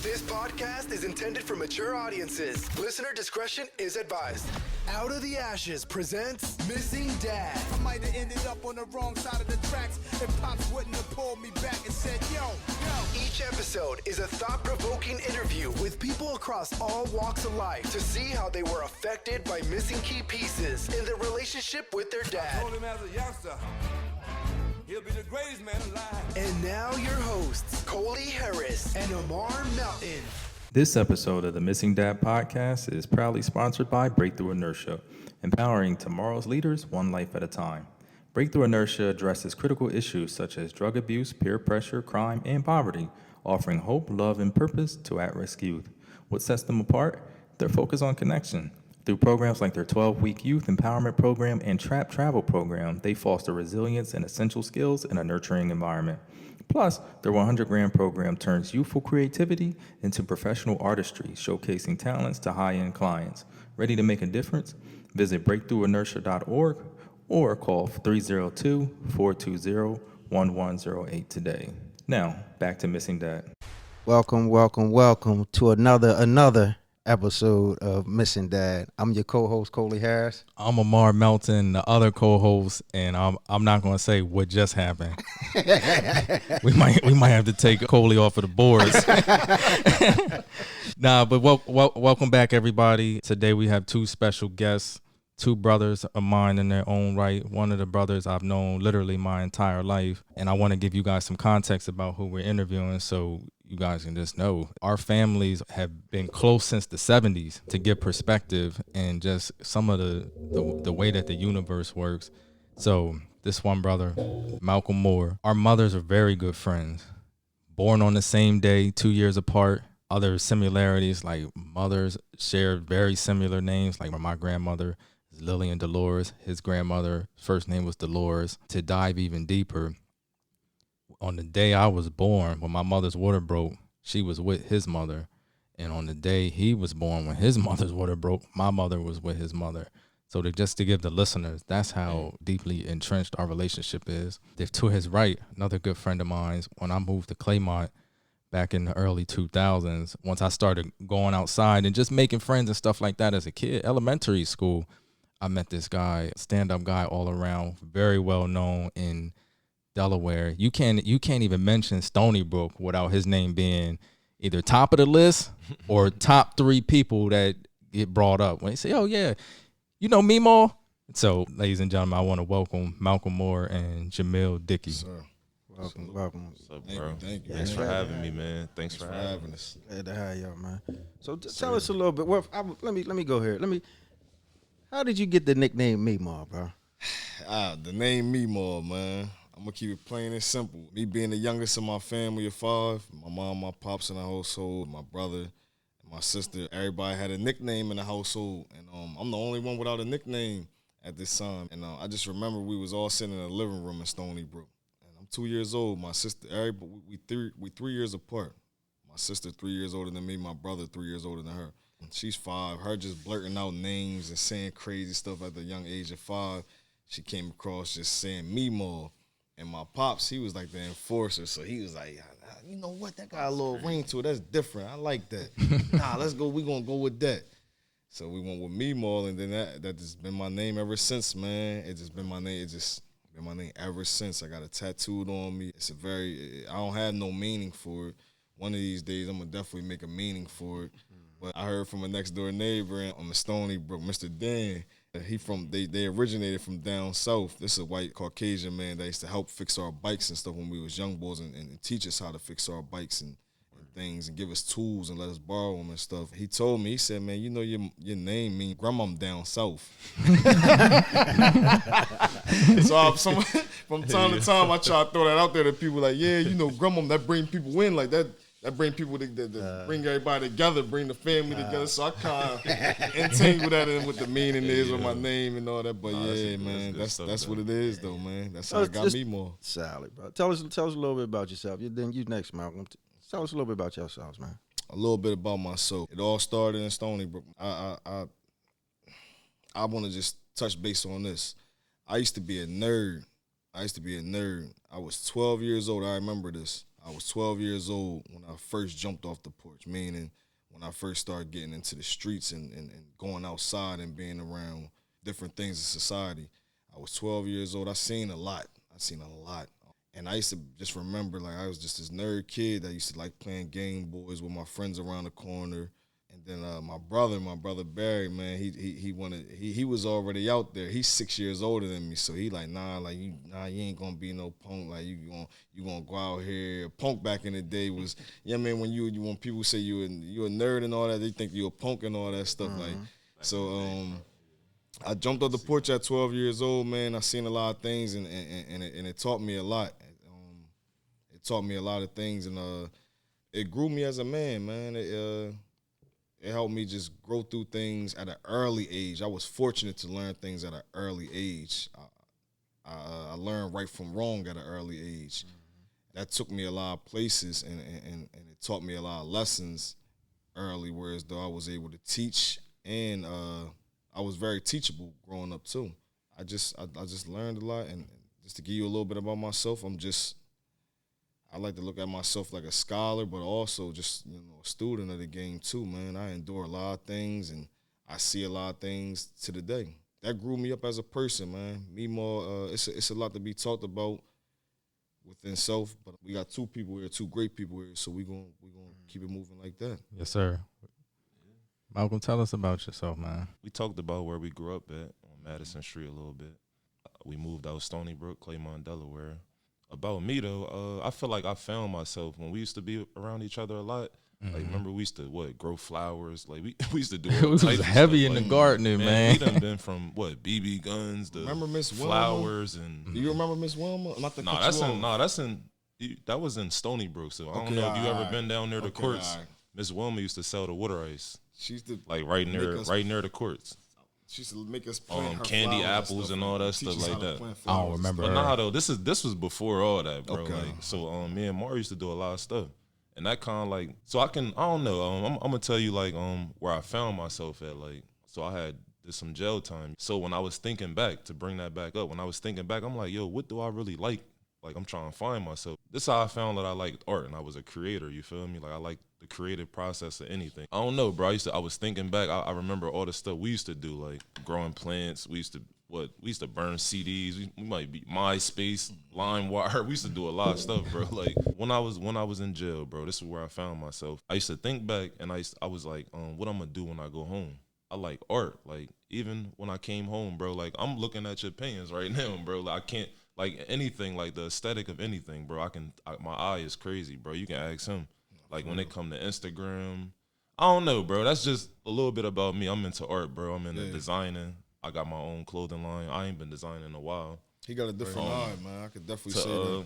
This podcast is intended for mature audiences. Listener discretion is advised. Out of the Ashes presents Missing Dad. I might have ended up on the wrong side of the tracks if Pops wouldn't have pulled me back and said, yo. Each episode is a thought-provoking interview with people across all walks of life to see how they were affected by missing key pieces in their relationship with their dad. Told him as a youngster, he'll be the greatest man alive. And now your hosts, Coley Harris and Amar Melton. This episode of the Missing Dad podcast is proudly sponsored by Breakthrough Inertia, empowering tomorrow's leaders one life at a time. Breakthrough Inertia addresses critical issues such as drug abuse, peer pressure, crime, and poverty, offering hope, love, and purpose to at-risk youth. What sets them apart? Their focus on connection. Through programs like their 12-week youth empowerment program and TRAP travel program, they foster resilience and essential skills in a nurturing environment. Plus, their 100-grand program turns youthful creativity into professional artistry, showcasing talents to high-end clients. Ready to make a difference? Visit breakthroughinertia.org or call 302-420-1108 today. Now, back to Missing Dad. Welcome to another episode of Missing Dad. I'm your co-host, Coley Harris. I'm Amar Melton, the other co-host, and I'm not going to say what just happened. we might have to take Coley off of the boards. But welcome back, everybody. Today we have two special guests, two brothers of mine in their own right. One of the brothers I've known literally my entire life, and I want to give you guys some context about who we're interviewing so you guys can just know. Our families have been close since the 70s to give perspective and just some of the way that the universe works. So this one brother, Malcolm Moore, our mothers are very good friends. Born on the same day, 2 years apart. Other similarities, like mothers share very similar names, like my grandmother is Lillian Dolores. His grandmother, first name was Dolores. To dive even deeper, on the day I was born, when my mother's water broke, she was with his mother. And on the day he was born, when his mother's water broke, my mother was with his mother. So just to give the listeners, that's how deeply entrenched our relationship is. To his right, another good friend of mine, when I moved to Claymont back in the early 2000s, once I started going outside and just making friends and stuff like that as a kid, elementary school, I met this guy, stand-up guy all around, very well known in Delaware. You can't even mention Stonebook without his name being either top of the list or top three people that get brought up when they say, "Oh yeah, you know Meemaw." So, ladies and gentlemen, I want to welcome Malcolm Moore and Jamiel Dickey. Sir, welcome. What's up, bro? Thank you. Thanks for having me, man. Thanks for having us. Glad to have y'all, man. So tell us a little bit. Well, let me go here. How did you get the nickname Meemaw, bro? The name Meemaw, man. I'm gonna keep it plain and simple. Me being the youngest of my family of five, my mom, my pops in the household, my brother, and my sister, everybody had a nickname in the household, and I'm the only one without a nickname at this time. And I just remember we was all sitting in the living room in Stony Brook, and I'm 2 years old. My sister, we 3 years apart. My sister 3 years older than me. My brother 3 years older than her. She's 5. Her just blurting out names and saying crazy stuff at the young age of 5. She came across just saying Meemaw. And my pops, he was like the enforcer, so he was like, you know what, that got a little ring to it. That's different. I like that. Nah, let's go. We gonna go with that. So we went with Meemaw, and then that just been my name ever since, man. It just been my name. It just been my name ever since. I got it tattooed on me. I don't have no meaning for it. One of these days, I'm gonna definitely make a meaning for it. But I heard from a next door neighbor on the Stony Brook, Mr. Dan. They originated from down south. This is a white Caucasian man that used to help fix our bikes and stuff when we was young boys and teach us how to fix our bikes and things and give us tools and let us borrow them and stuff. He told me, he said, man, you know your name means grandmom down south. So from time to time, I try to throw that out there to people like, yeah, you know, grandmom, that bring people in like that. That bring people to bring everybody together, bring the family together. So I kind of entangle that in what the meaning is of my name and all that. But that's what it is, though, man. That's how it got me more. Solid, bro. Tell us a little bit about yourself. Then you next, Malcolm. Tell us a little bit about yourselves, man. A little bit about myself. It all started in Stony Brook. I want to just touch base on this. I used to be a nerd. I was 12 years old. I remember this. I was 12 years old when I first jumped off the porch, meaning when I first started getting into the streets and going outside and being around different things in society. I was 12 years old. I seen a lot. And I used to just remember, like, I was just this nerd kid that used to like playing Game Boys with my friends around the corner. And then my brother Barry, man, he was already out there. He's 6 years older than me, so he like, you ain't gonna be no punk. Like you gonna go out here. Punk back in the day was, man, when people say you a nerd and all that, they think you a punk and all that stuff. I jumped off the porch at 12 years old, man. I seen a lot of things, and it taught me a lot. It taught me a lot of things, and it grew me as a man, man. It helped me just grow through things at an early age. I was fortunate to learn things at an early age. I learned right from wrong at an early age. That took me a lot of places, and it taught me a lot of lessons early, whereas though I was able to teach, and I was very teachable growing up too. I just learned a lot, and just to give you a little bit about myself, I like to look at myself like a scholar, but also just, a student of the game too, man. I endure a lot of things, and I see a lot of things to the day. That grew me up as a person, man. It's a lot to be talked about within self, but we got two great people here, so we gonna keep it moving like that. Yes, sir. Malcolm, tell us about yourself, man. We talked about where we grew up at on Madison Street a little bit. We moved out Stonebook, Claymont, Delaware. About me, though, I feel like I found myself when we used to be around each other a lot. Like, remember, we used to, grow flowers? Like, we used to do all It was heavy in the gardening, man. We done been from, BB guns to remember Miss flowers. And do you remember Miss Wilma? That was in Stony Brook, so I don't know if you ever been down near the courts. Right. Miss Wilma used to sell the water ice. She used to, right near the courts. She used to make us plant her candy flowers apples and all that stuff like that. I don't remember. But nah, though, this was before all that, bro. Okay. So me and Mari used to do a lot of stuff, and that kind of so I don't know. I'm gonna tell you where I found myself at. So I did some jail time. So when I was thinking back, to bring that back up, I'm like, yo, what do I really like? Like, I'm trying to find myself. This is how I found that I liked art, and I was a creator, you feel me? Like, I like the creative process of anything. I don't know, bro. I was thinking back, I remember all the stuff we used to do, like growing plants. We used to burn CDs. We might be MySpace, LimeWire. We used to do a lot of stuff, bro. Like, when I was in jail, bro, this is where I found myself. I used to think back, and I was like, what I'm gonna do when I go home? I like art. Like, even when I came home, bro, like, I'm looking at your paintings right now, bro. Like, I can't, like, anything, like the aesthetic of anything, bro. My eye is crazy, bro. You can ask him. Like, when it come to Instagram, I don't know, bro. That's just a little bit about me. I'm into art, bro. I'm into designing. I got my own clothing line. I ain't been designing in a while. He got a different eye, man. I could definitely say that.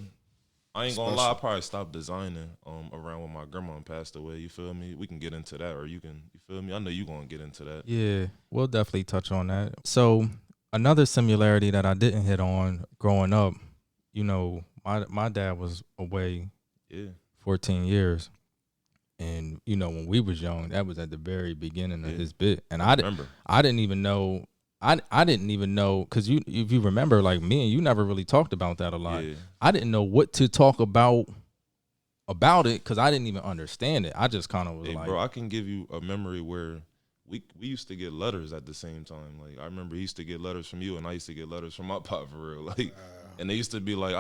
I ain't gonna lie, I probably stopped designing around when my grandma passed away. You feel me? We can get into that, or you feel me? I know you gonna get into that. Yeah, we'll definitely touch on that. So another similarity that I didn't hit on growing up, my dad was away 14 years. And, when we was young, that was at the very beginning of his bit. And I didn't even know, because if you remember, like, me and you never really talked about that a lot. Yeah. I didn't know what to talk about it, because I didn't even understand it. I just kind of was like. Bro, I can give you a memory where we used to get letters at the same time. Like, I remember he used to get letters from you, and I used to get letters from my pop, for real. Like, and they used to be like,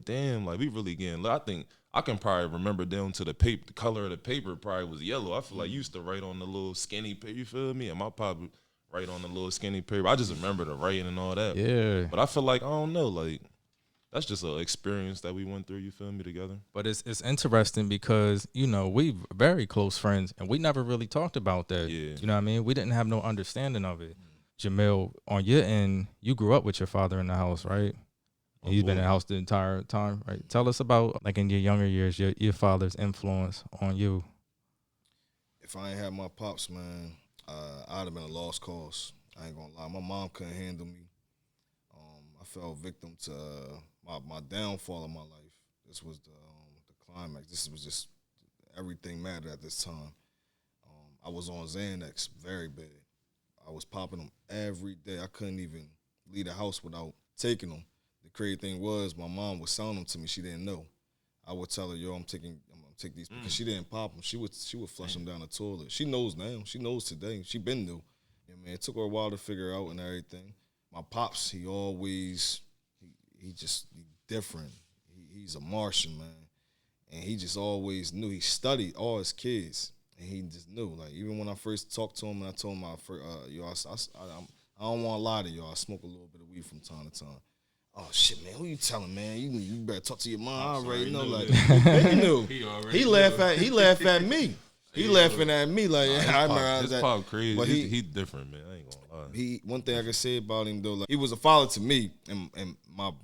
damn, like, we really getting, I think, I can probably remember down to the paper, the color of the paper probably was yellow. I feel like you used to write on the little skinny paper, you feel me? And my pop would write on the little skinny paper. I just remember the writing and all that. Yeah. But I feel like, I don't know, like, that's just an experience that we went through, you feel me, together. But it's interesting because, we very close friends, and we never really talked about that. Yeah. You know what I mean? We didn't have no understanding of it. Jamiel, on your end, you grew up with your father in the house, right? He's been in the house the entire time, right? Tell us about, like, in your younger years, your father's influence on you. If I ain't had my pops, man, I'd have been a lost cause. I ain't gonna lie. My mom couldn't handle me. I fell victim to my downfall in my life. This was the climax. This was just, everything mattered at this time. I was on Xanax very bad. I was popping them every day. I couldn't even leave the house without taking them. The crazy thing was, my mom was selling them to me. She didn't know. I would tell her, yo, I'm gonna take these because she didn't pop them. She would flush them down the toilet. She knows now. She knows today. She been new. You know what I mean, it took her a while to figure out and everything. My pops, he different. He's a Martian, man. And he just always knew. He studied all his kids, and he just knew. Like, even when I first talked to him, and I told him, I don't want to lie to y'all. I smoke a little bit of weed from time to time. Oh, shit, man. Who you telling, man? You better talk to your mom. I already know. Like, he knew. He laughed at me. He laughing at me like, I remember his that. pop crazy. But he different, man. I ain't gonna lie. One thing I can say about him, though, like, he was a father to me and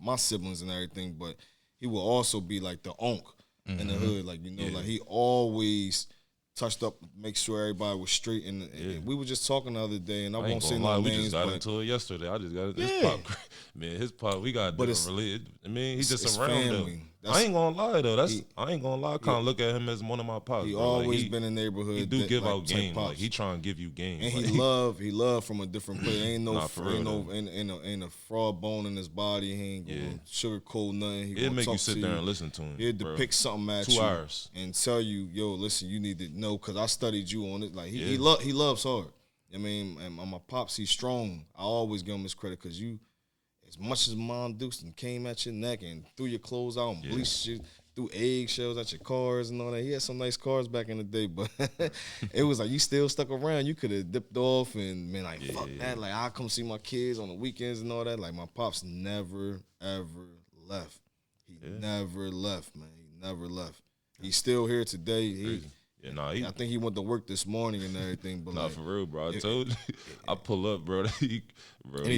my siblings and everything, but he will also be like the onk in the hood. Like, like he always touched up, make sure everybody was straight. And we were just talking the other day, and I won't say no names. We just got into it yesterday. I just got it. His pop, man, his pop, we got different related. I mean, he's just around family. I ain't gonna lie though. I ain't gonna lie. I kind of look at him as one of my pops. He always been in the neighborhood. He do give out game. Like, he trying to give you game. And like, he love from a different place. Ain't a fraud bone in his body. He ain't gonna sugarcoat nothing. He'll make you sit there and listen to him. He'll depict something at 2 hours and tell you, yo, listen, you need to know because I studied you on it. Like he loves hard. I mean, and my pops, he's strong. I always give him his credit because you. As much as Mom Dukes and came at your neck and threw your clothes out and bleached you, threw eggshells at your cars and all that. He had some nice cars back in the day, but it was like you still stuck around. You could have dipped off and been like, fuck that. Like, I'll come see my kids on the weekends and all that. Like, my pops never, ever left. He never left, man. He never left. He's still here today. I think he went to work this morning and everything. But for real, bro. I told you, I pull up, bro. He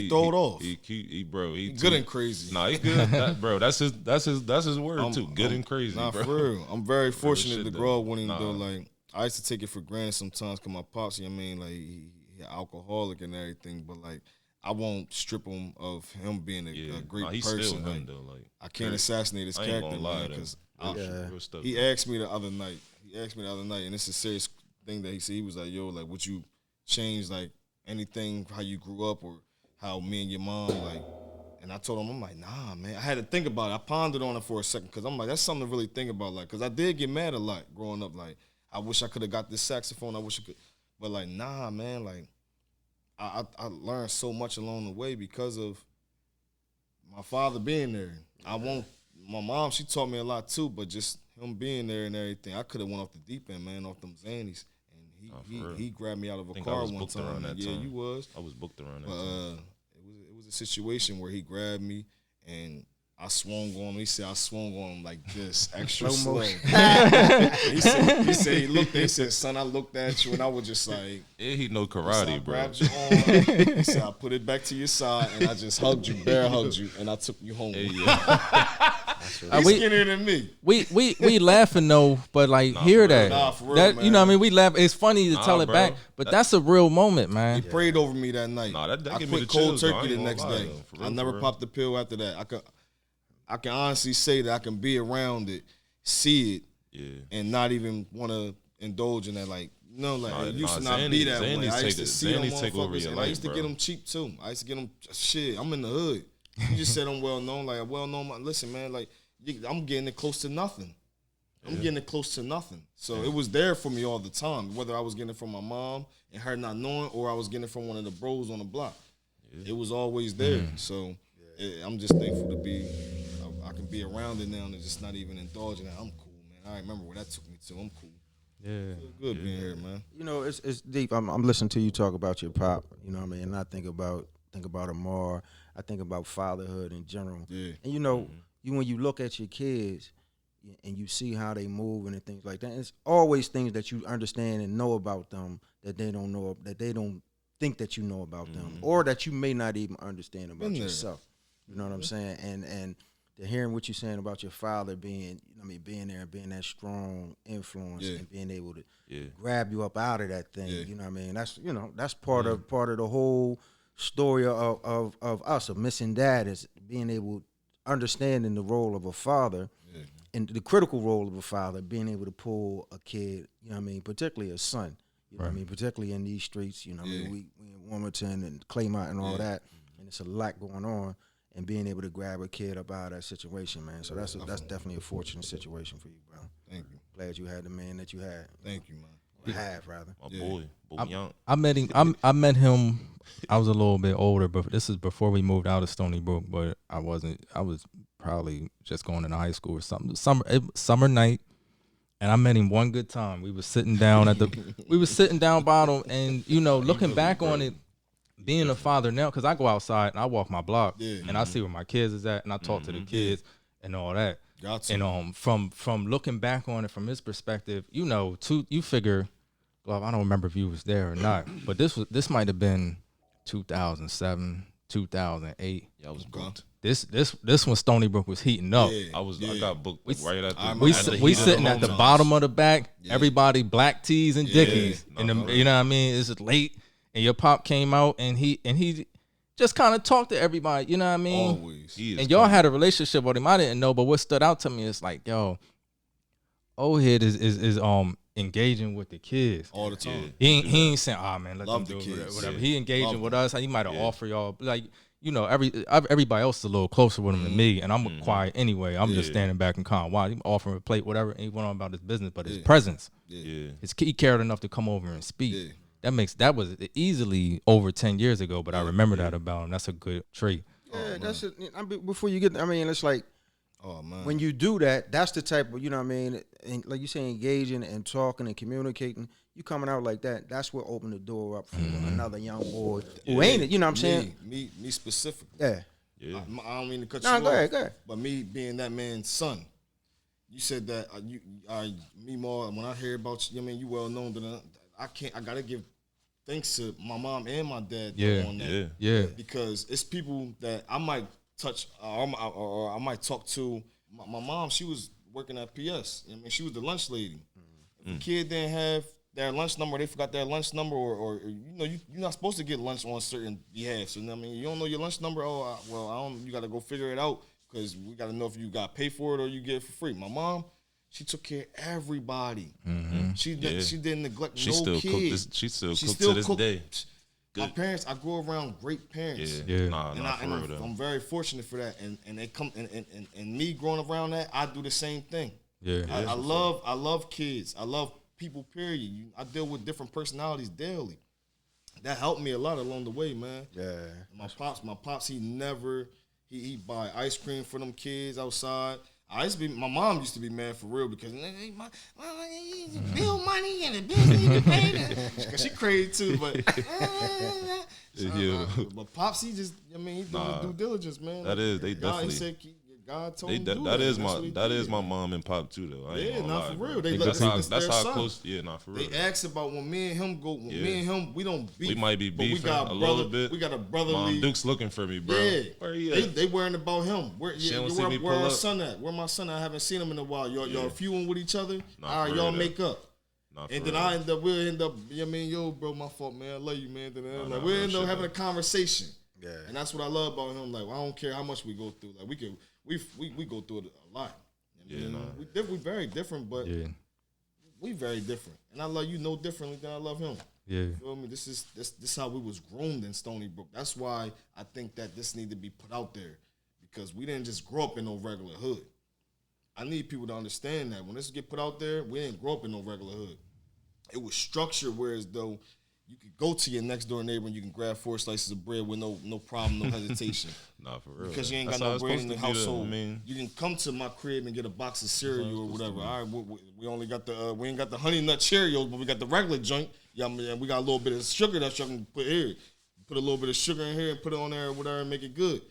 throw it off. He good and crazy. Nah, he good, bro. That's his word too. Good and crazy, bro. For real. I'm very fortunate to grow up with him though. Like, I used to take it for granted sometimes because my pops, you know what I mean, like he alcoholic and everything, but like I won't strip him of him being a great he's person. Still him, though. Like, I can't assassinate his character, man. Because he asked me the other night. And it's a serious thing that he said. He was like, yo, like, would you change, like, anything, how you grew up or how me and your mom, like, and I told him, I'm like, nah, man. I had to think about it. I pondered on it for a second because I'm like, that's something to really think about, like, because I did get mad a lot growing up. Like, I wish I could have got this saxophone. I wish I could. But, like, nah, man, like, I learned so much along the way because of my father being there. My mom, she taught me a lot too, but just him being there and everything, I could have went off the deep end, man, off them Xannies. And he grabbed me out of a car one time. Yeah, you was. I was booked around that time. It was a situation where he grabbed me and I swung on him. He said I swung on him like this, extra slow. he said he looked at. He said, son, I looked at you and I was just like, he know karate, bro. Grabbed your arm. He said I put it back to your side and I just hugged you, bear hugged you, and I took you home. He's skinnier than me. We laughing though, but like hear that. Nah, for real, that man. You know what I mean? We laugh. It's funny to tell it back, but that's a real moment, man. He prayed over me that night. Nah, that I gave me quit the cold chills, turkey though. the next day. I never popped the pill after that. I can honestly say that I can be around it, see it, and not even want to indulge in that. Like, it used to not be that way. I used to see them motherfuckers, and I used to get them cheap too. I used to get them, shit, I'm in the hood. You just said I'm well-known. Like, well-known, listen, man, like, I'm getting it close to nothing. So it was there for me all the time, whether I was getting it from my mom and her not knowing, or I was getting it from one of the bros on the block. It was always there. So I'm just thankful to be, I can be around it now and just not even indulging it. I'm cool, man. I remember where that took me to. I'm cool. Yeah. Feel good being here, man. You know, it's deep. I'm listening to you talk about your pop, you know what I mean? And I think about Amar. I think about fatherhood in general. Yeah. And you know, when you look at your kids and you see how they move and things like that, it's always things that you understand and know about them that they don't know, that they don't think that you know about them, or that you may not even understand about yourself. You know what I'm saying? And to hearing what you're saying about your father being there and being that strong influence and being able to grab you up out of that thing. You know what I mean? That's part of the whole story of us, of missing dad, is being able, understanding the role of a father and the critical role of a father, being able to pull a kid, you know what I mean, particularly a son, you know what I mean, particularly in these streets, you know what I mean, we in Wilmington and Claymont and all that, and it's a lot going on. and being able to grab a kid up out of that situation, man. So that's definitely a fortunate situation for you, bro. Thank you. Glad you had the man that you had. Thank you, man. Or have, rather. My boy Young. I met him. I met him. I was a little bit older, but this is before we moved out of Stonybrook. But I wasn't. I was probably just going into high school or something. Summer night, and I met him one good time. We was sitting down we was sitting down bottom, and looking back on it, being a father now, because I go outside and I walk my block, and I see where my kids is at, and I talk to the kids and all that. Gotcha. And from looking back on it from his perspective, you figure. Well, I don't remember if you was there or not, but this might have been 2007, 2008. Yeah, I was booked. This when Stonybrook was heating up. I got booked right after. We sitting at the bottom of the back. Yeah. Everybody black tees and Dickies, and you know what I mean. It's late, and your pop came out, and he just kind of talked to everybody. You know what I mean? Always. And y'all had a relationship with him. I didn't know, but what stood out to me is like, yo, old head is engaging with the kids all the time. He ain't saying, "Ah, man, let Love them the do kids. whatever." Yeah. He engaging Love with them. us. He might have offered y'all like everybody else is a little closer with him than me, and I'm quiet anyway. I'm just standing back and kind of watching. He offering a plate, whatever, and he went on about his business, but his presence, he cared enough to come over and speak. Yeah. That was easily over 10 years ago, but I remember that about him. That's a good trait. Yeah, that's it. Before you get, it's like, Oh man. when you do that, that's the type of, and like you say, engaging and talking and communicating. You coming out like that, that's what opened the door up for another young boy who ain't it. You know what I'm saying? Me specifically. Yeah. I don't mean to cut No, you go off. ahead. But me being that man's son, you said that me more. When I hear about you, you well known that I gotta give thanks to my mom and my dad on that. Yeah. Because it's people that I might touch or I might talk to. My mom, she was working at PS. She was the lunch lady. If a kid didn't have their lunch number, they forgot their lunch number, or you're not supposed to get lunch on certain behalf. So you don't know your lunch number. I don't. You got to go figure it out because we got to know if you got to pay for it or you get it for free. My mom, she took care of everybody. She didn't neglect no kid. She still cooks to this day. My parents, I grew around great parents. I'm very fortunate for that. And they come and me growing around that, I do the same thing. I love kids. I love people, period. I deal with different personalities daily. That helped me a lot along the way, man. Yeah. My pops, he buy ice cream for them kids outside. My mom used to be mad for real because bill money and the bills need to pay. Cause she crazy too, but but pops, he just he doing due diligence, man. They definitely. He said God told him to do that is my mom and pop too though. For real. That's how close. Yeah, not for real. They asked about when me and him go. Me and him, we don't beef. We might be beefing little bit. We got a brotherly. Mom Duke's looking for me, bro. Yeah, where he at? They worrying about him. Where our up. son at? Where my son at? I haven't seen him in a while. Y'all feuding with each other. Nah, all right, y'all make up. Nah, and then we'll end up. Yo, bro, my fault, man. I love you, man. We'll end up having a conversation. Yeah, and that's what I love about him. Like, I don't care how much we go through. Like, we go through it a lot. We very different, but we very different. And I love you no differently than I love him. Yeah. You feel me? This is how we was groomed in Stonybrook. That's why I think that this need to be put out there. Because we didn't just grow up in no regular hood. I need people to understand that. When this get put out there, we didn't grow up in no regular hood. It was structured whereas though you could go to your next door neighbor and you can grab 4 slices of bread with no problem, no hesitation. Nah, for real. Because you ain't got no bread in the household. You can come to my crib and get a box of cereal or whatever. All right, we only got we ain't got the honey nut Cheerios, but we got the regular joint. Yeah, we got a little bit of sugar that you can put here. Put a little bit of sugar in here and put it on there or whatever and make it good.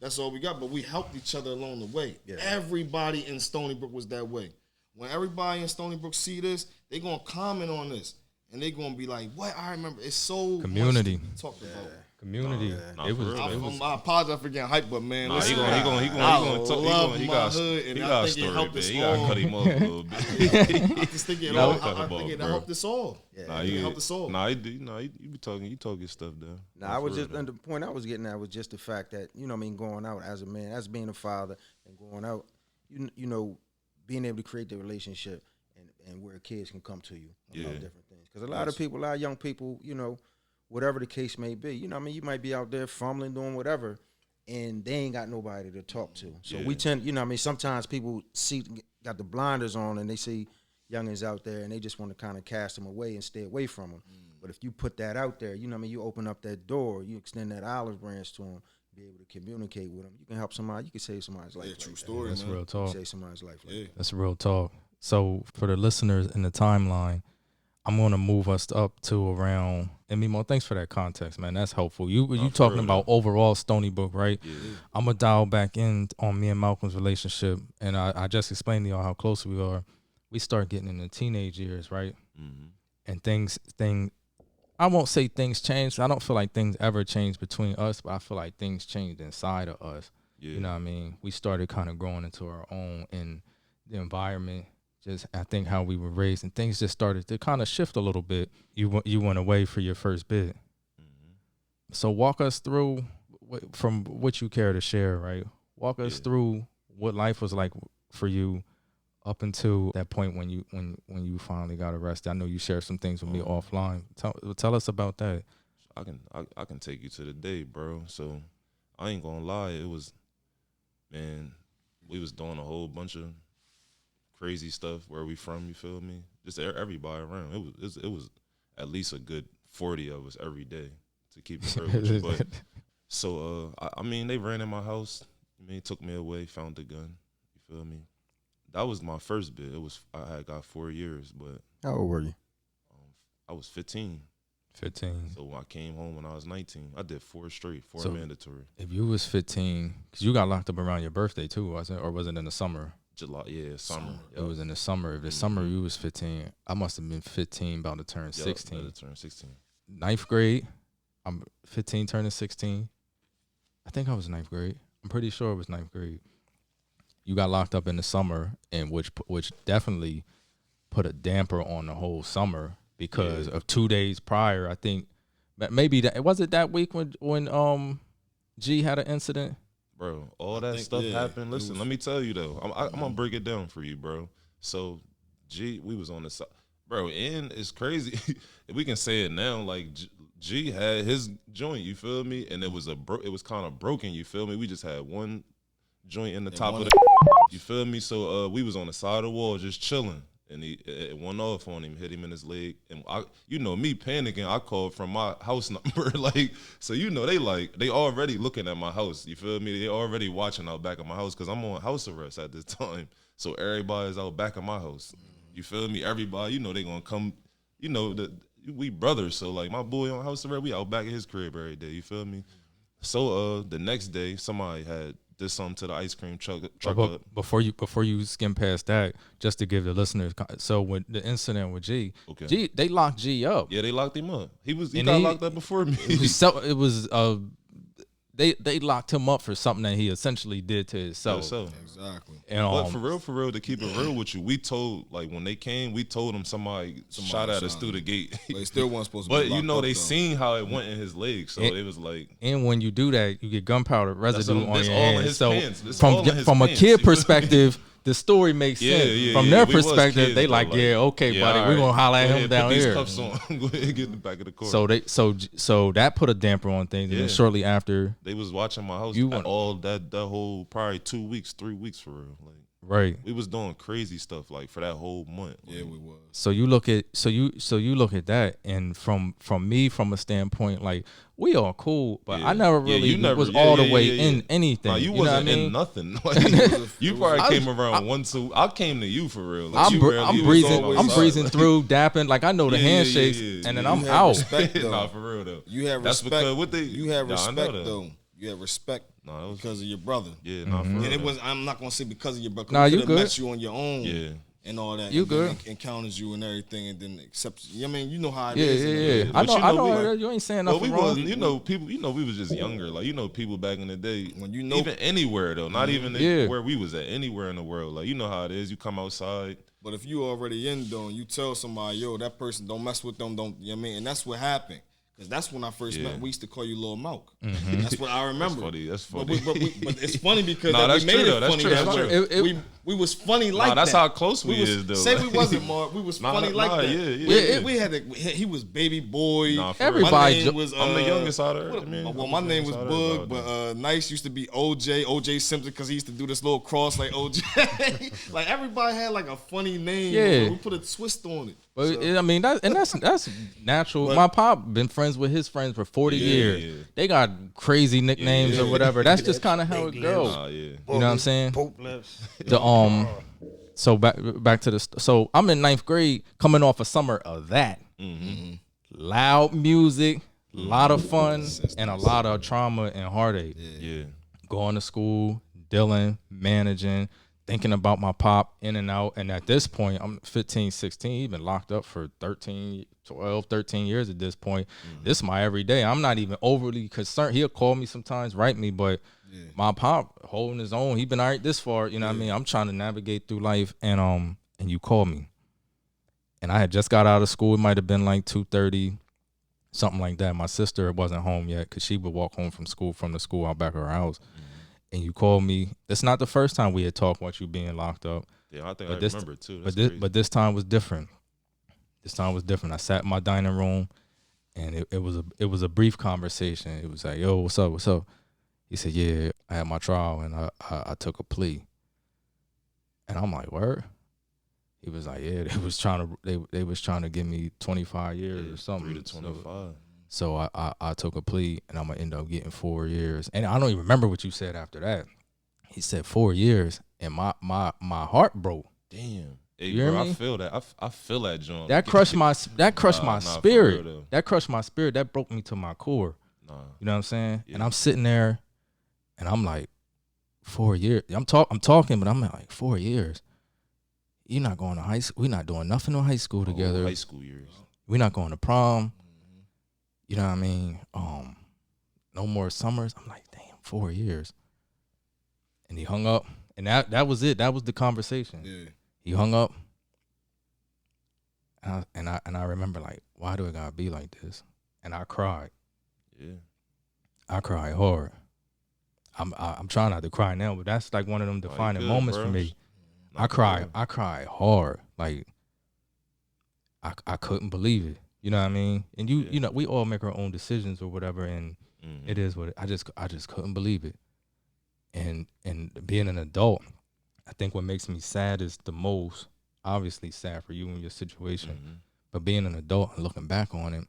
That's all we got. But we helped each other along the way. Yeah. Everybody in Stonybrook was that way. When everybody in Stonybrook see this, they gonna comment on this. And they gonna be like, "What? I remember." It's so community much to talk about. Community. It was. I apologize for getting hyped, but man, Nah, listen, he got a story, man. You gotta cut him up a little bit. I just think it helped us all. It helped us all. Nah, you be talking. You talking stuff though. Nah, I was just, and the point I was getting at was just the fact that going out as a man, as being a father, and going out, being able to create the relationship. And where kids can come to you about different things. Because a lot of young people, whatever the case may be, you might be out there fumbling, doing whatever, and they ain't got nobody to talk to. So we tend, you know what I mean, sometimes people got the blinders on and they see youngins out there and they just want to kind of cast them away and stay away from them. But if you put that out there, you know what I mean, you open up that door, you extend that olive branch to them, be able to communicate with them. You can help somebody, you can save somebody's life. True story, That's man. real talk. Save somebody's life. That's real talk. So for the listeners in the timeline, I'm gonna move us up to around. And Mimo, thanks for that context, man. That's helpful. You talking about overall Stonebook, right? Yeah. I'm gonna dial back in on me and Malcolm's relationship, and I just explained to y'all how close we are. We start getting in the teenage years, right? Mm-hmm. And things. I won't say things changed. I don't feel like things ever changed between us, but I feel like things changed inside of us. Yeah. You know what I mean? We started kind of growing into our own in the environment. Just I think how we were raised and things just started to kind of shift a little bit. You went away for your first bit. Mm-hmm. So walk us through from what you care to share, right? Walk us through what life was like for you up until that point when you finally got arrested. I know you shared some things with me offline. Tell us about that. I can take you to the day, bro. So I ain't gonna lie, it was, man, we was doing a whole bunch of crazy stuff. Where we from, you feel me? Just everybody around. It was at least a good 40 of us every day, to keep it real with you. But so I mean, they ran in my house. I mean, took me away, found the gun. You feel me? That was my first bit. I had got 4 years, but how old were you? I was 15. 15. So I came home when I was 19. I did 4 straight, 4 mandatory. If you was 15, because you got locked up around your birthday too, wasn't it? Or was it in the summer? July, summer. It was in the summer. If the summer you was 15, I must have been 15, about to turn 16. About to turn 16. 9th grade, I'm 15 turning 16. I think I was 9th grade. I'm pretty sure it was 9th grade. You got locked up in the summer, and which definitely put a damper on the whole summer because of 2 days prior. I think maybe was it that week when G had an incident. Bro, all that stuff happened. Listen, let me tell you though. I'm gonna break it down for you, bro. So G, we was on the side, bro, and it's crazy. We can say it now. Like G had his joint, you feel me, and it was kind of broken, you feel me. We just had one joint in the top of the, you feel me? So we was on the side of the wall just chilling, and it went off on him, hit him in his leg, and you know me panicking, I called from my house number, like, so you know they already looking at my house, you feel me? They already watching out back of my house because I'm on house arrest at this time, so everybody's out back of my house, you feel me? Everybody, you know they gonna come, you know we brothers, so like my boy on house arrest, we out back at his crib every day, you feel me? So the next day somebody had did something to the ice cream truck up. Before you skim past that, just to give the listeners, so with the incident with G, they locked G up. Yeah, they locked him up. He got locked up before me. It was they locked him up for something that he essentially did to himself. Exactly. And but for real, to keep it real with you, we told, like, when they came, we told them somebody shot at us through the gate. But they still wasn't supposed to. But you know they seen how it went in his leg, so it was like. And when you do that, you get gunpowder residue on your hands. So from a kid perspective, the story makes sense. From their perspective, kids, they okay, buddy, right. We're gonna holler at him down put here. These cuffs on. Go ahead, get in the back of the court. So that put a damper on things. And then shortly after, they was watching my house all that whole probably 2 weeks, 3 weeks for real. Like, right, we was doing crazy stuff like for that whole month. Yeah, like, we was. So you look at you look at that, and from me, from a standpoint, like, we all cool, but I never really was all the way in anything. Nah, you wasn't in nothing. Like, you probably came around I came to you for real. Like, I'm breezing through, dapping. Like, I know the handshakes, and then I'm out. Respect, nah, for real though. You have That's respect. You have respect though. You have respect because of your brother. Yeah, nah, for real. And it was. I'm not gonna say because of your brother. Nah, you good. Met you on your own. Yeah. And all that, you good? Encounters you and everything, and then accepts. I mean, you know how it is. I know. You ain't saying nothing wrong. You know, people. You know, we was just younger. Like, you know, people back in the day. When you know, even anywhere though, not even where we was at, anywhere in the world. Like, you know how it is. You come outside. But if you already in though, and you tell somebody, yo, that person, don't mess with them. Don't. You know what I mean? And that's what happened. Because that's when I first met. We used to call you Lil Malk. Mm-hmm. That's what I remember. That's funny. But it's funny because No, that's we made true, it though. That's funny. true. That That's way. We was funny like that. That's how close we is, though. Say we wasn't, Mark. We was funny like that. Yeah. We had he was Baby Boy. Nah, Everybody. My name was, I'm the youngest out of it. Well, my name was Boog, but Nice used to be OJ Simpson because he used to do this little cross like OJ. Like everybody had like a funny name. Yeah. We put a twist on it. But I mean, that's natural. But- My pop been friends with his friends for 40 years. Yeah. They got crazy nicknames or whatever. That's just kind of how it goes. Yeah. You know what I'm saying? Pope lips. So back to the so I'm in 9th grade, coming off a summer of that. Mm-hmm. Loud music, a lot of fun, and a lot of trauma and heartache. Yeah. Going to school, dealing, managing, thinking about my pop in and out. And at this point, I'm 15, 16. He's been locked up for 13 years at this point. This is my everyday. I'm not even overly concerned. He'll call me sometimes, write me, but my pop holding his own. He been all right this far. You know what I mean? I'm trying to navigate through life, and you call me. And I had just got out of school. It might have been like 2:30, something like that. My sister wasn't home yet because she would walk home from the school out back of her house. And you called me. That's not the first time we had talked about you being locked up. Yeah, I think But I this- remember too. But this time was different. I sat in my dining room, and it was a brief conversation. It was like, yo, what's up? He said, yeah, I had my trial and I took a plea. And I'm like, word? He was like, yeah, they was trying to give me 25 years or something. 3 to 25. So I took a plea, and I'm gonna end up getting 4 years. And I don't even remember what you said after that. He said 4 years, and my heart broke. Damn. Hey, You hear bro, me? I feel that. I feel that, John. That crushed my for spirit. real, though. That crushed my spirit. That broke me to my core. Nah. You know what I'm saying? Yeah. And I'm sitting there, and I'm like, 4 years. I'm talking, but I'm like 4 years. You're not going to high school. We're not doing nothing in high school together. High school years. We're not going to prom. You know what I mean? No more summers. I'm like, damn, 4 years. And he hung up, and that was it. That was the conversation. Yeah. He hung up, and I remember, like, why do it gotta be like this? And I cried. Yeah. I cried hard. I'm trying not to cry now, but that's like one of them defining good, moments bro. for me. Not I cried. good. I cried hard. Like I couldn't believe it. You know what I mean? And you know, we all make our own decisions or whatever, and it is what I just couldn't believe it. And being an adult, I think what makes me sad is the most obviously sad for you and your situation. But being an adult and looking back on it,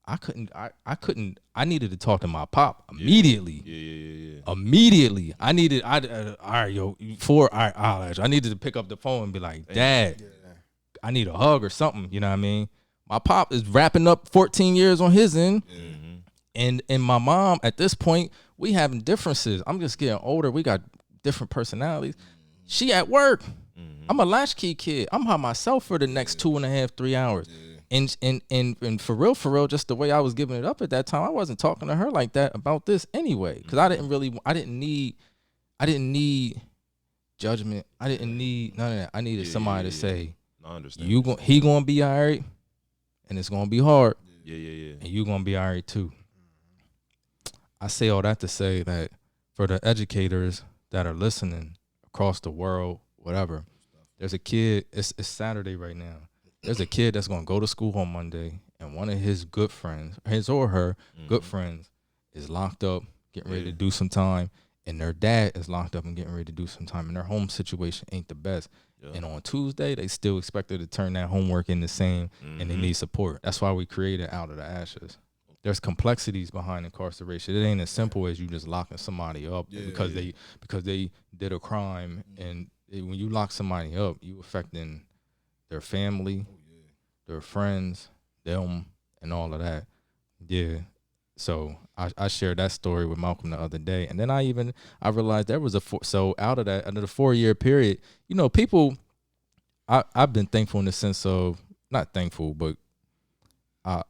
I needed to talk to my pop immediately. Yeah. Immediately. I needed I needed to pick up the phone and be like, Dad, I need a hug or something. You know what I mean? My pop is wrapping up 14 years on his end. And my mom, at this point, we having differences. I'm just getting older. We got different personalities. She at work. I'm a latchkey kid. I'm by myself for the next 2.5, 3 hours. And for real, just the way I was giving it up at that time, I wasn't talking to her like that about this anyway. Because I didn't need judgment. I didn't need none of that. I needed somebody to say, I understand. he gonna be all right, and it's gonna be hard. Yeah. And you gonna be all right too. I say all that to say that for the educators that are listening across the world, whatever, there's a kid, it's Saturday right now. There's a kid that's gonna go to school on Monday, and one of his good friends, his or her good friends, is locked up, getting ready to do some time, and their dad is locked up and getting ready to do some time, and their home situation ain't the best. And on Tuesday, they still expected to turn that homework in the same, and they need support. That's why we created Out of the Ashes. There's complexities behind incarceration. It ain't as simple as you just locking somebody up because they did a crime. And when you lock somebody up, you affecting their family, their friends, them, and all of that. Yeah. So I shared that story with Malcolm the other day, and then I realized there was out of that, under the 4-year period, you know, people. I've been thankful in the sense of, not thankful, but I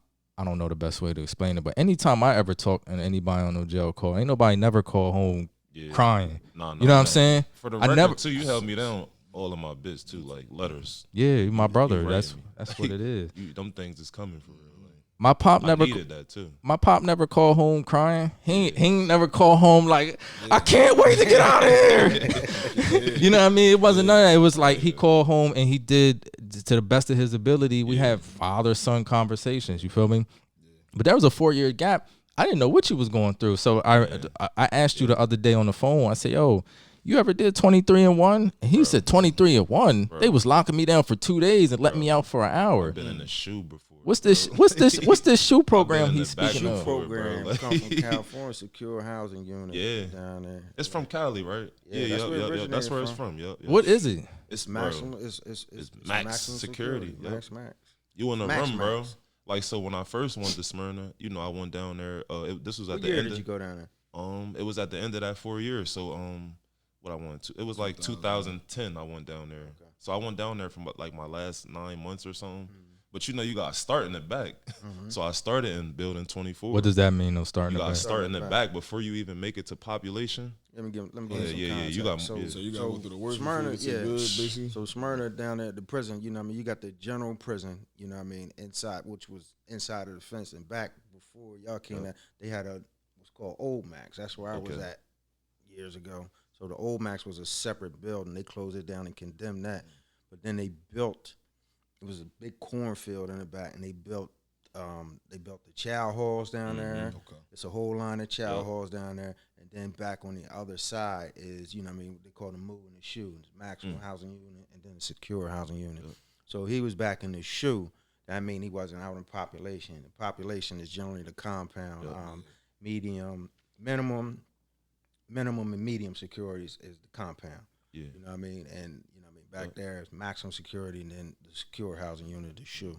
don't know the best way to explain it. But anytime I ever talk to anybody on no jail call, ain't nobody never call home crying. No, you know what I'm saying? For the record, too, you held me down all of my bits too, like letters. Yeah, my brother. You That's me. what it is. Them things is coming for real. Like. My pop I never needed that too. My pop never called home crying. He ain't never called home like, I can't wait to get out of here. You know what I mean? It wasn't none of that. It was like he called home and he did to the best of his ability. We had father-son conversations. You feel me? But there was a 4-year gap. I didn't know what you was going through. So I asked you the other day on the phone. I said, yo, you ever did 23-1? And he said 23-1. They was locking me down for 2 days and let me out for an hour. I've been in the shoe before. What's this shoe program he's speaking of? Program come from California Secure Housing Unit down there. It's from Cali, right? Yeah, that's where it's from. Yep. What is it? It's maximum. It's max maximum security. Max. You in the Max, room, bro. max. Like, so when I first went to Smyrna, you know, I went down there. This was at What the year end. Did you go down there? It was at the end of that 4 years. So what I went to, it was like 2010. I went down there. Okay. So I went down there from like my last 9 months or something. But you know, you got to start in the back. So I started in building 24. What does that mean? No starting You the got to back. start in the back before you even make it to population. Let me give you some You context. got So you got to go through the work Smyrna, before you get good, basically. So Smyrna down there at the prison, you know what I mean? You got the general prison, you know what I mean, inside, which was inside of the fence, and back before y'all came out, they had what's called Old Max. That's where I was at years ago. So the Old Max was a separate building. They closed it down and condemned that. But then they built, it was a big cornfield in the back, and they built the chow halls down there. Okay. It's a whole line of chow halls down there. And then back on the other side is, you know what I mean, they call them moving the shoe. It's maximum housing unit and then the secure housing unit. So he was back in the shoe. That mean he wasn't out in population. The population is generally the compound. Minimum and medium securities is the compound. Yeah. You know what I mean? And you know what I mean, back there is maximum security and then the secure housing unit, the shoe.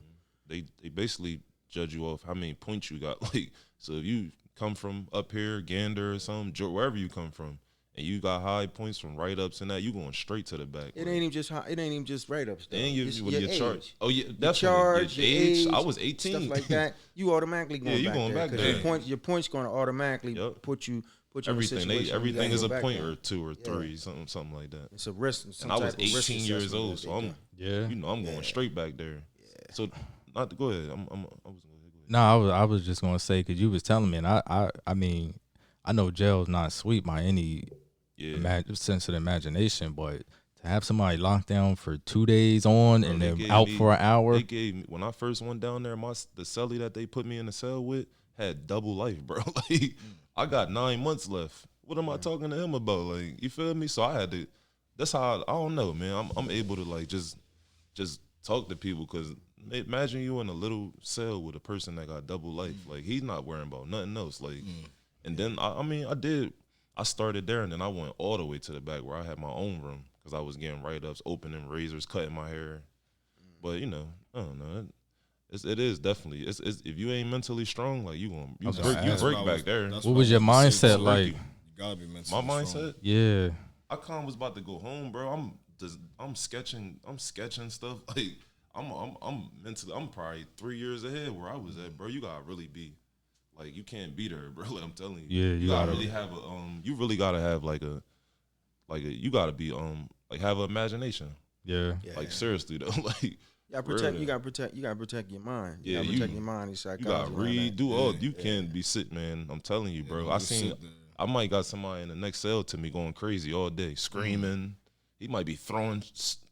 They basically judge you off how many points you got. Like, so if you come from up here, Gander or something, wherever you come from, and you got high points from write-ups and that, you going straight to the back. It ain't even just write-ups. They ain't give you with your charge. Oh yeah, definitely. Charge, your age. I was 18. Stuff like that. You automatically going back there. Your points going to automatically put you everything. Everything is a point there. or two or three, something like that. It's a risk. And I was 18 years old, so I'm I'm going straight back there. Yeah. So not to go ahead. I was going to No, I was just gonna say because you was telling me, and I mean, I know jail's not sweet by any sense of the imagination, but to have somebody locked down for 2 days on and then out for an hour. They gave me, when I first went down there, the cellie that they put me in the cell with had double life, bro. Like I got 9 months left. What am I talking to him about? Like, you feel me? So I had to. That's how I don't know, man. I'm able to like just talk to people because. Imagine you in a little cell with a person that got double life. Like, he's not worrying about nothing else. Like, and then, I started there, and then I went all the way to the back where I had my own room because I was getting write-ups, opening razors, cutting my hair. But, you know, I don't know. It is definitely, it's if you ain't mentally strong, like, you break back there. What was your mindset like? You gotta be mentally My strong. mindset? Yeah. I kind of was about to go home, bro. I'm sketching stuff, like, I'm mentally, I'm probably 3 years ahead where I was at, bro. You gotta really be, like, you can't be there, bro. Like, I'm telling you. Yeah, you gotta really have you really gotta have you gotta be, like, have an imagination. Yeah. Like, seriously though, like. You gotta protect your mind. You gotta protect your mind and psychology. You gotta read, do all. You can't be sick, man. I'm telling you, bro. I might got somebody in the next cell to me going crazy all day, screaming. He might be throwing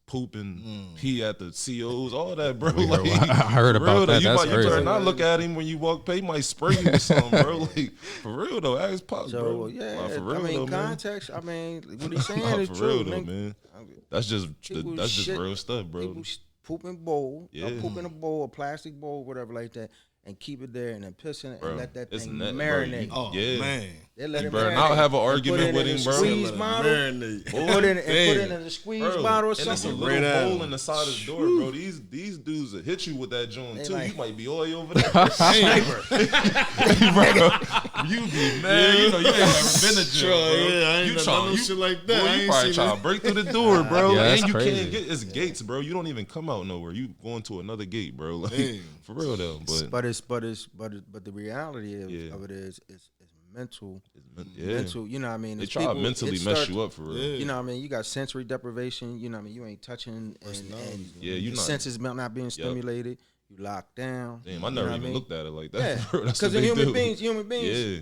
pooping pee at the COs, all that, bro. Like, I heard about that. That's you crazy. turn and look at him when you walk past, he might spray you with something, bro. Like, for real though, ask Pops, bro. Yeah, like, for real, I mean, though, context. Man. I mean, what he's saying is for true, real though, man. That's just real stuff, bro. People poop in bowl, poop in a bowl, a plastic bowl, whatever like that, and keep it there and then piss in it and let that thing marinate. Oh man, they let it bro, marinate. I'll have an argument with him, bro. Squeeze bottle, put it in a squeeze bottle or something. And it's a little hole in the side of the door, bro. These dudes that hit you with that joint too. You might be all over there. Bro, you be mad. You know you ain't never been to jail, bro. Yeah, I ain't done no shit like that. Boy, you probably trying to break through the door, bro. Yeah, and that's you crazy. can't get it's gates, bro. You don't even come out nowhere. You going to another gate, bro. Like, for real though. But the reality of it is it's mental. Yeah. Mental, you know what I mean? They try to mentally mess you up for real. You know what I mean? You got sensory deprivation, you know what I mean? You ain't touching and you're your not. senses not being stimulated. you locked down. Damn, I never even looked at it like that. Yeah, bro. That's what because they human beings, Yeah.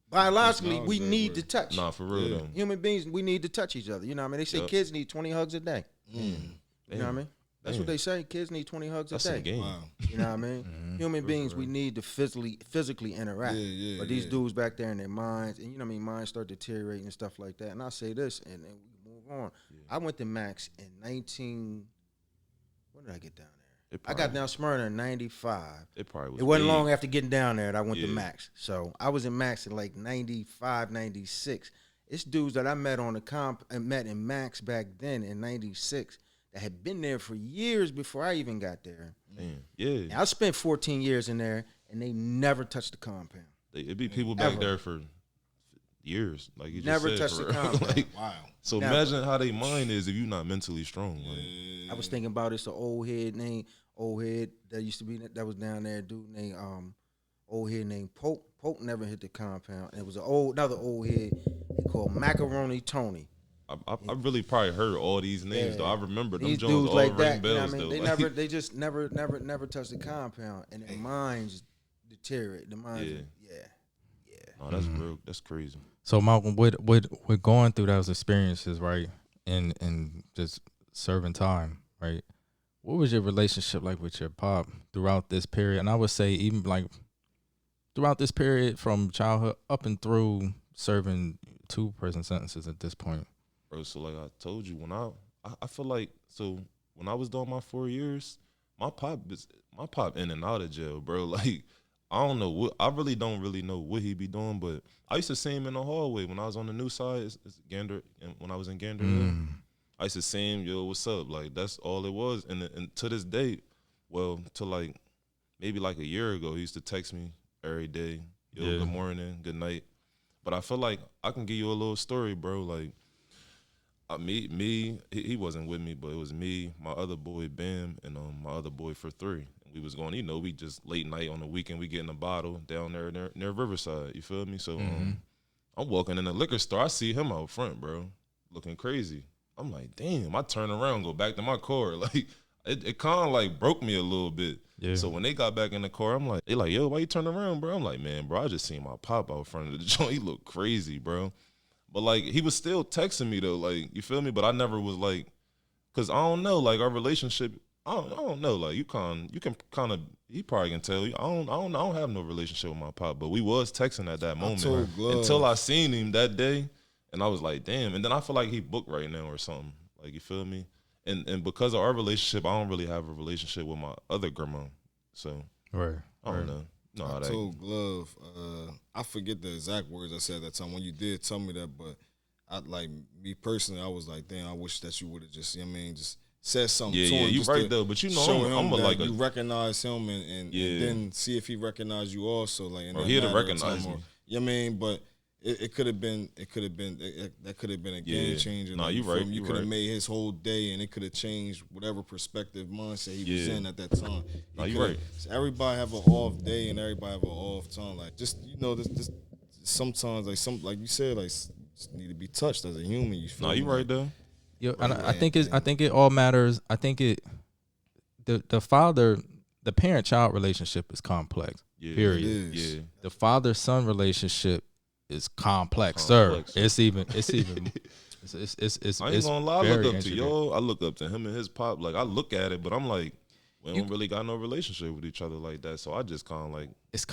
biologically, we need to touch. Nah, for real though. Human beings, we need to touch each other. You know what I mean? They say kids need 20 hugs a day. You know what I mean? That's what they say. Kids need 20 hugs a day. That's a game. Wow. You know what I mean? Human beings, we need to physically interact. But these dudes back there in their minds, and you know what I mean, minds start deteriorating and stuff like that. And I say this, and we move on. I went to Max in when did I get down there? I got down Smyrna in 95. It probably was. It wasn't big. long after getting down there that I went to Max. So I was in Max in like 95, 96. It's dudes that I met on the comp and met in Max back then in 96 that had been there for years before I even got there. Man, yeah. And I spent 14 years in there, and they never touched the compound. It'd be people back there for years, like you just Never said. touched For the real. compound. Like, Wow. so Never. imagine how their mind is if you're not mentally strong. Like, I was thinking about it's an old head that used to be that was down there, dude named old head named Pope. Pope never hit the compound. And it was another old head called Macaroni Tony. I really probably heard all these names though. I remember them These Jones dudes all like ring that, you know bells what I mean? though. They Like, they just never touched the compound, and their minds deteriorate. The minds, oh, that's real. That's crazy. So Malcolm, with going through those experiences, right, and just serving time, right, what was your relationship like with your pop throughout this period? And I would say even like throughout this period from childhood up and through serving 2 prison sentences at this point. Bro, so like I told you, when I feel like, so when I was doing my 4 years, my pop in and out of jail, bro. Like, I don't know what, I really don't really know what he be doing, but I used to see him in the hallway when I was on the new side, it's Gander, and when I was in Gander Hill. I used to see him, yo, what's up? Like, that's all it was. And to this day, well, to like maybe like a year ago, he used to text me every day, yo, good morning, good night. But I feel like I can give you a little story, bro. Like, he wasn't with me, but it was me, my other boy Bam, and my other boy for 3. And we was going, you know, we just late night on the weekend, we getting a bottle down there near Riverside. You feel me? So I'm walking in the liquor store, I see him out front, bro, looking crazy. I'm like, damn. I turn around, go back to my car. Like, it kind of like broke me a little bit. Yeah. So when they got back in the car, I'm like, they like, yo, why you turn around, bro? I'm like, man, bro, I just seen my pop out front of the joint. He looked crazy, bro. But like, he was still texting me though, like, you feel me? But I never was like, cause I don't know, like our relationship, I don't know, like you can kind of, he probably can tell you, I don't have no relationship with my pop, but we was texting at that moment until I seen him that day, and I was like, damn. And then I feel like he booked right now or something, like, you feel me? And because of our relationship, I don't really have a relationship with my other grandma, so right, I don't know. No, I told Glove, I forget the exact words I said at that time when you did tell me that, but I, like, me personally, I was like, damn, I wish that you would have just, you know what I mean, just said something to him. Yeah, you right though, but you know, I'm like you recognize him and then see if he recognized you also, like, or he'd have recognized me. You know what I mean? But it could have been a game changer. No, like, you right. You could have made his whole day, and it could have changed whatever perspective mindset he was in at that time. No, you right. So everybody have an off day, and everybody have an off time. Like, just, you know, this sometimes, like you said, like, just need to be touched as a human. You feel? No, you right though. Yeah, and I think it all matters. I think the parent-child relationship is complex. Yeah, period. It is. Yeah. The father-son relationship is complex, sir. It's even. I ain't gonna lie. I look up to yo. I look up to him and his pop. Like, I look at it, but I'm like, we don't really got no relationship with each other like that. So I just kind of like. It's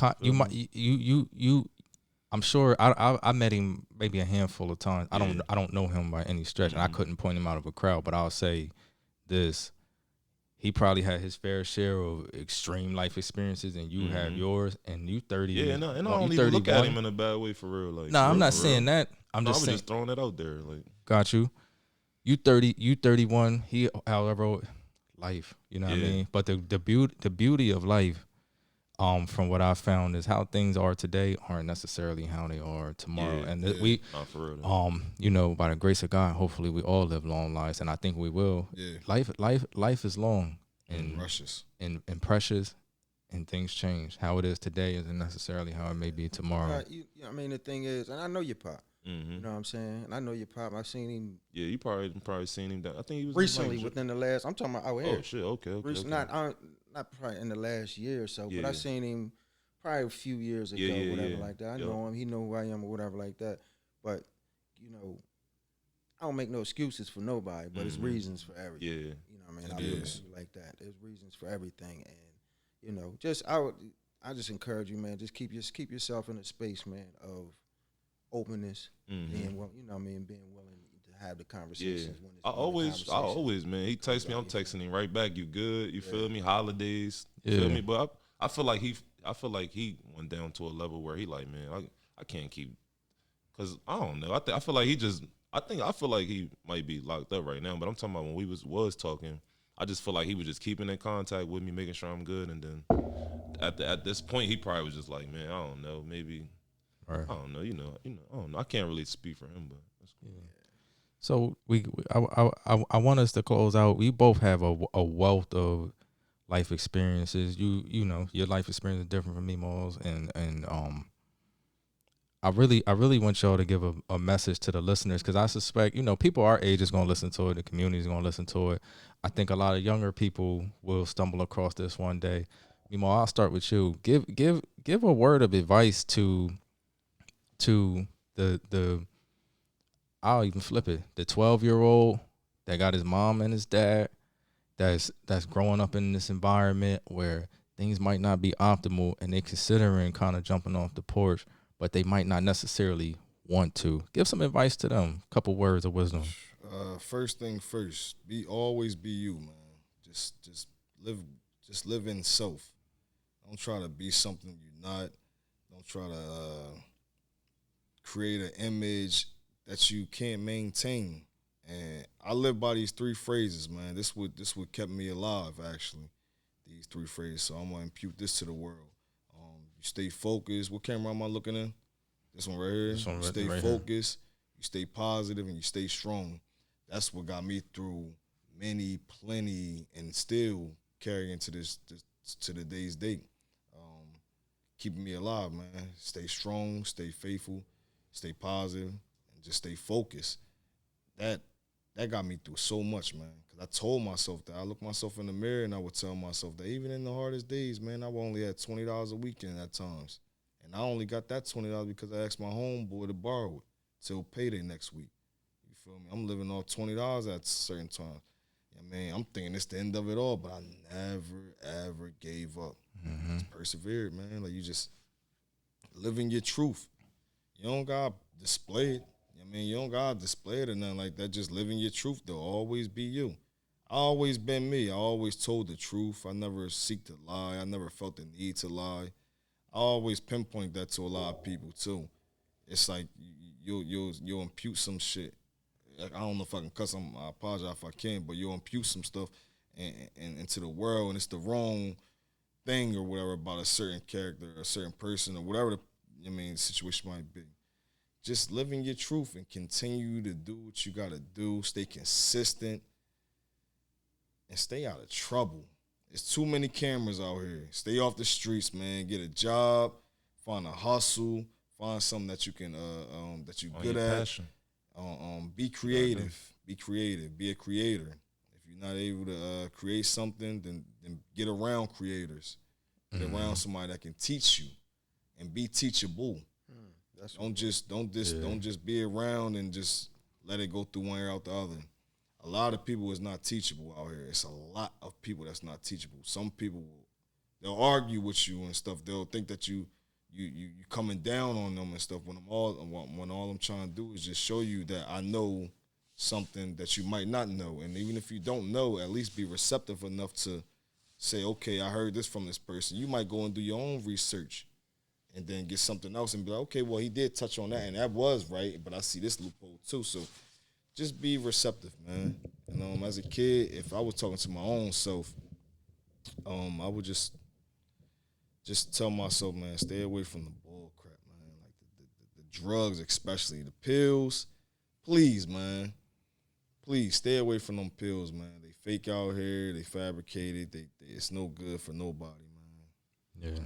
I'm sure I met him maybe a handful of times. I don't know him by any stretch, and I couldn't point him out of a crowd. But I'll say this: he probably had his fair share of extreme life experiences, and you have yours, and you 30. Yeah, and I don't even look at him in a bad way for real. Like, no, I'm not for saying real. that. I was just throwing it out there. Like, got you. You 30. You 31. He, however, life. You know what I mean. But the beauty of life, from what I found, is how things are today aren't necessarily how they are tomorrow. And we, for real, you know, by the grace of God, hopefully we all live long lives, and I think we will. Yeah. Life is long and precious, and precious, and things change. How it is today isn't necessarily how it may be tomorrow. I mean, the thing is, and I know your pop. You know what I'm saying? And I know your pop. I've seen him. Yeah, you probably seen him. I think he was recently within the last. I'm talking about out here. Oh shit! Okay. Not not probably in the last year or so, Yeah, but I yeah. seen him probably a few years ago, Yeah, whatever yeah. like that. I Yup. know him, he know who I am or whatever like that. But, you know, I don't make no excuses for nobody, but it's reasons for everything. Yeah. You know what I mean? It I look at is. you like that. There's reasons for everything. And, you know, I just encourage you, man, just keep yourself in a space, man, of openness, being well, you know what I mean, being willing to have the Yeah. conversations when it's I when always, man. He texts me, I'm out, you texting him right back. You good? You feel me? Holidays. You Yeah. feel me? But I feel like he went down to a level where he like, man, I can't keep, cause I don't know. I feel like I feel like he might be locked up right now. But I'm talking about when we was talking. I just feel like he was just keeping in contact with me, making sure I'm good. And then at this point, he probably was just like, man, I don't know, maybe. Right. I don't know, you know, I don't know. I can't really speak for him, but that's cool. So I want us to close out. We both have a wealth of life experiences. You know your life experience is different from me, Moles, and I really want y'all to give a message to the listeners, because I suspect, you know, people our age is gonna listen to it, the community is gonna listen to it. I think a lot of younger people will stumble across this one day. Mimo, I'll start with you. Give a word of advice to the I'll even flip it. The 12-year-old that got his mom and his dad that's growing up in this environment where things might not be optimal and they considering kind of jumping off the porch, but they might not necessarily want to. Give some advice to them. A couple words of wisdom. First thing first, always be you, man. Just live in self. Don't try to be something you're not. Don't try to create an image that you can't maintain. And I live by these three phrases, man. This what kept me alive, actually. These three phrases. So I'm gonna impute this to the world. You stay focused. What camera am I looking in? This one right here. This one You right- stay right here. focused. You stay positive, and you stay strong. That's what got me through plenty, and still carrying to this to the day's date. Keeping me alive, man. Stay strong, stay faithful, stay positive, and just stay focused. That got me through so much, man. Because I told myself that. I looked myself in the mirror and I would tell myself that even in the hardest days, man, I only had $20 a weekend at times. And I only got that $20 because I asked my homeboy to borrow it till payday next week. You feel me? I'm living off $20 at certain times. Yeah, man, I'm thinking it's the end of it all, but I never, ever gave up. Just persevered, man. Like, you just living your truth. You don't got to display it. I mean, you don't got to display it or nothing like that. Just living your truth, though. Always be you. I always been me. I always told the truth. I never seek to lie. I never felt the need to lie. I always pinpoint that to a lot of people, too. It's like you'll impute some shit. Like, I don't know if I can cuss. I apologize if I can, but you'll impute some stuff into the world, and it's the wrong thing or whatever about a certain character or a certain person or whatever the situation might be. Just living your truth and continue to do what you got to do. Stay consistent and stay out of trouble. There's too many cameras out here. Stay off the streets, man. Get a job, find a hustle, find something that you can that you're good at. Passion. Be creative. Be creative. Be a creator. If you're not able to create something, then get around creators. Get around somebody that can teach you and be teachable. Don't just be around and just let it go through one ear out the other. A lot of people is not teachable out here. It's a lot of people that's not teachable. Some people they'll argue with you and stuff. They'll think that you coming down on them and stuff. When all I'm trying to do is just show you that I know something that you might not know. And even if you don't know, at least be receptive enough to say, okay, I heard this from this person. You might go and do your own research and then get something else and be like, okay, well, he did touch on that, and that was right, but I see this loophole too. So just be receptive, man. And as a kid, if I was talking to my own self, I would just tell myself, man, stay away from the bull crap, man. Like the drugs, especially the pills. Please, man. Please stay away from them pills, man. They fake out here. They fabricated. It's no good for nobody, man. Yeah.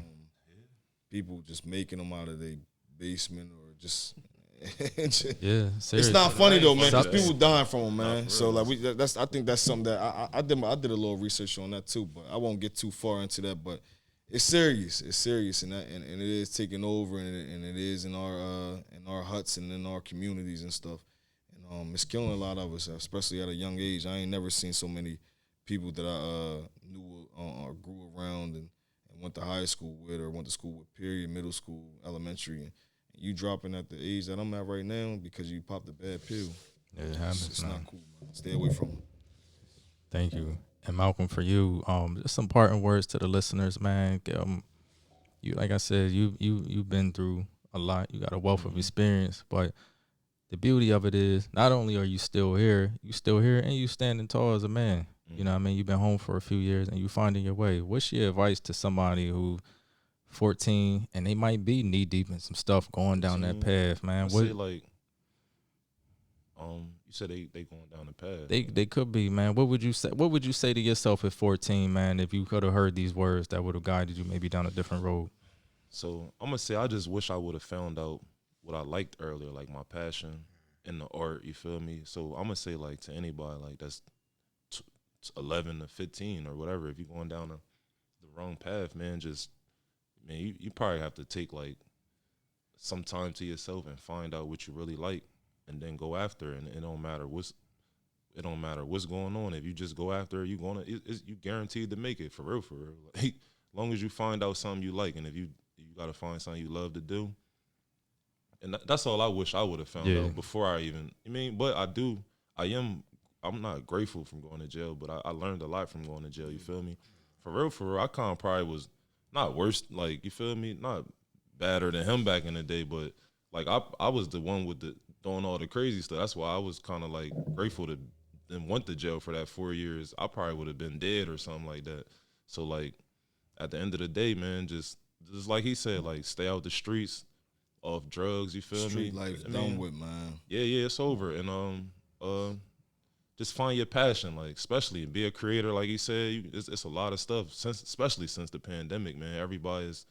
People just making them out of their basement or just Yeah, seriously. It's not funny though, man, because Sucks. people dying from them, man. for So real. like I think that's something that I did a little research on that too, but I won't get too far into that. But it's serious, and it is taking over, and it is in our huts and in our communities and stuff. And it's killing a lot of us, especially at a young age. I ain't never seen so many people that I knew or grew around and went to high school with or went to school with, period, middle school, elementary. And you dropping at the age that I'm at right now because you popped a bad pill. Yeah, it happens, It's man. not cool, man. Stay away from it. Thank you. And Malcolm, for you, just some parting words to the listeners, man. You, like I said, you've been through a lot. You got a wealth of experience, but the beauty of it is not only are you still here, and you standing tall as a man. You know what I mean? You've been home for a few years and you finding your way. What's your advice to somebody who 14 and they might be knee deep in some stuff going down that path, man? I say like, you said they going down the path. They could be, man. What would you say? What would you say to yourself at 14, man, if you could have heard these words that would have guided you maybe down a different road? So I'm gonna say I just wish I would have found out what I liked earlier, like my passion in the art. You feel me? So I'm gonna say like to anybody like that's 11 to 15 or whatever, if you're going down the wrong path, man, you probably have to take like some time to yourself and find out what you really like, and then go after it. And it don't matter what's going on. If you just go after it, you guaranteed to make it for real. Like, as long as you find out something you like, and if you got to find something you love to do. And that's all I wish I would have found out before I even. But I'm not grateful from going to jail, but I learned a lot from going to jail. You feel me? For real, I kind of probably was not worse. Like, you feel me? Not badder than him back in the day, but like I was the one with doing all the crazy stuff. That's why I was kind of like grateful to and went to jail for that 4 years. I probably would have been dead or something like that. So like at the end of the day, man, just like he said, like stay out the streets, off drugs. You feel me? Street life done with, man. Yeah, it's over. And just find your passion, like especially be a creator. Like he said, it's a lot of stuff, especially since the pandemic, man. Everybody's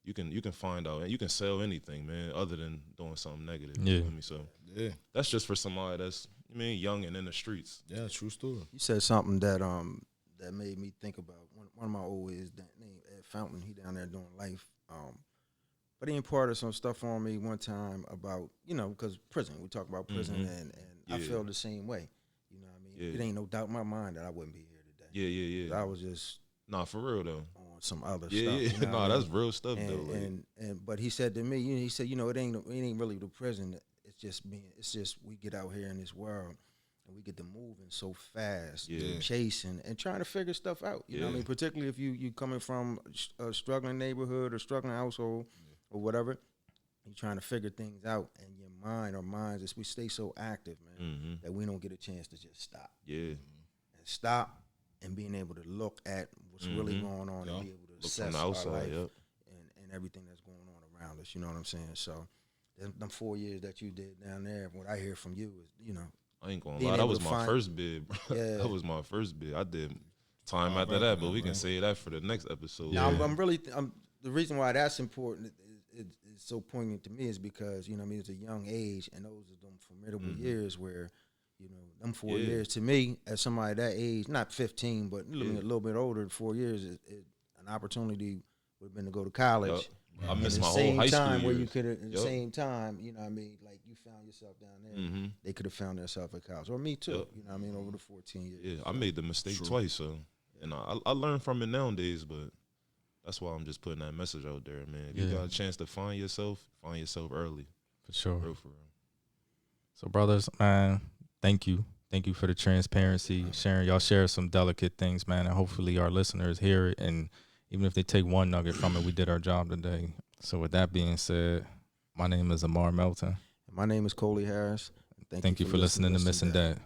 you can find out and you can sell anything, man, other than doing something negative. Yeah. You feel me? So Yeah. that's just for somebody that's young and in the streets. Yeah, true story. You said something that that made me think about one of my old is named Ed Fountain. He down there doing life. But he imparted some stuff on me one time about, because prison. We talk about prison, and I feel the same way. You know what I mean? It ain't no doubt in my mind that I wouldn't be here today. Yeah. I was just Nah, for real though. on some other stuff. Yeah. You know Nah, what I that's mean? real stuff though. But he said to me, he said, it ain't really the prison. It's just we get out here in this world and we get to moving so fast, chasing and trying to figure stuff out. You know what I mean? Particularly if you coming from a struggling neighborhood or struggling household or whatever, you trying to figure things out, and your mind or minds, we stay so active, man, that we don't get a chance to just stop. Yeah. And stop and being able to look at what's really going on and be able to Look assess from the our outside, life and everything that's going on around us. You know what I'm saying? So them 4 years that you did down there, what I hear from you is, I ain't gonna being lie, that able was to my find- first bid, bro. Yeah. That was my first bid. I did time after that, but we can say that for the next episode. Now, I'm really the reason why that's important is so poignant to me is because it's a young age, and those are them formidable years where them 4 years to me as somebody that age, not 15, but a little bit older, 4 years is an opportunity would have been to go to college. Yep. I And missed at my the whole same high school time where years. you could have, at the Yep. same time, like you found yourself down there, they could have found themselves at college, or me too. Yep. You know what I mean, over the 14 years. Yeah, I made the mistake twice, so and I learned from it nowadays, but that's why I'm just putting that message out there, man. If you got a chance to find yourself early. For sure. For real. So, brothers, man, thank you. Thank you for the transparency, sharing. Y'all share some delicate things, man, and hopefully our listeners hear it. And even if they take one nugget from it, we did our job today. So, with that being said, my name is Amar Melton. My name is Coley Harris. Thank you for listening to Missing Dad.